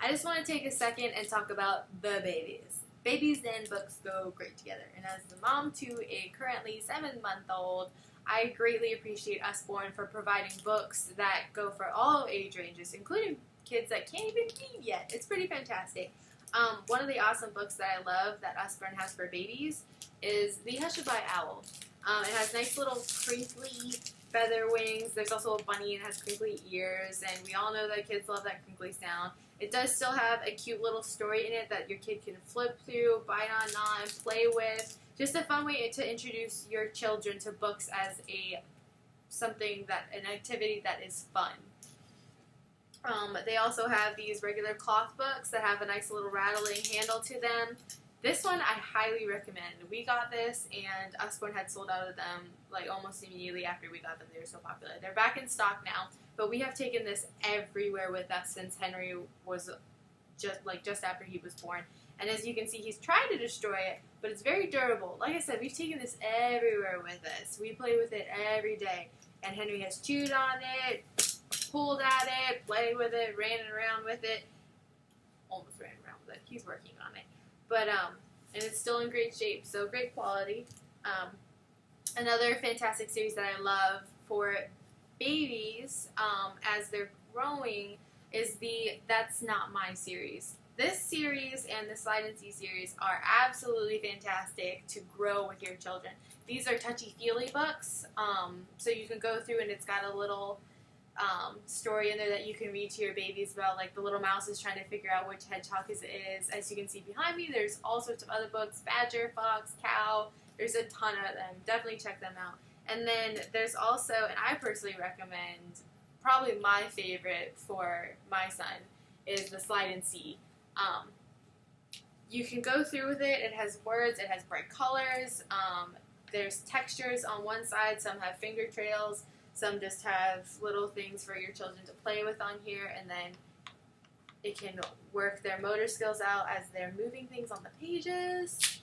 I just want to take a second and talk about the babies. Babies and books go great together, and as the mom to a currently 7-month-old, I greatly appreciate Usborne for providing books that go for all age ranges, including kids that can't even read yet. It's pretty fantastic. One of the awesome books that I love that Usborne has for babies is The Hushabye Owl. It has nice little crinkly feather wings. There's also a bunny and has crinkly ears, and we all know that kids love that crinkly sound. It does still have a cute little story in it that your kid can flip through, bite on, play with. Just a fun way to introduce your children to books as an activity that is fun. They also have these regular cloth books that have a nice little rattling handle to them. This one I highly recommend. We got this, and Usborne had sold out of them like almost immediately after we got them. They were so popular. They're back in stock now, but we have taken this everywhere with us since Henry was just after he was born. And as you can see, he's tried to destroy it, but it's very durable. Like I said, we've taken this everywhere with us. We play with it every day, and Henry has chewed on it, pulled at it, played with it, ran around with it. Almost ran around with it. He's working on it. But, and it's still in great shape, so great quality. Another fantastic series that I love for babies as they're growing is the That's Not My series. This series and the Slide and See series are absolutely fantastic to grow with your children. These are touchy-feely books, so you can go through and it's got a little story in there that you can read to your babies about, like the little mouse is trying to figure out which hedgehog it is. As you can see behind me, there's all sorts of other books, Badger, Fox, Cow, there's a ton of them. Definitely check them out. And then there's also, and I personally recommend, probably my favorite for my son, is the Slide and See. You can go through with it. It has words, it has bright colors, there's textures on one side, some have finger trails, some just have little things for your children to play with on here, and then it can work their motor skills out as they're moving things on the pages.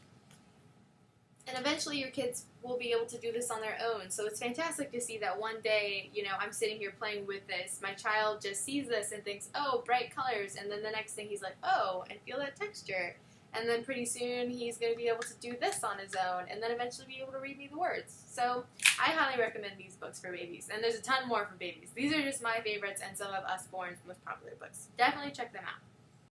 And eventually your kids will be able to do this on their own. So it's fantastic to see that one day, I'm sitting here playing with this. My child just sees this and thinks, oh, bright colors. And then the next thing he's like, oh, and feel that texture. And then pretty soon he's going to be able to do this on his own and then eventually be able to read me the words. So I highly recommend these books for babies. And there's a ton more for babies. These are just my favorites and some of Usborne's most popular books. Definitely check them out.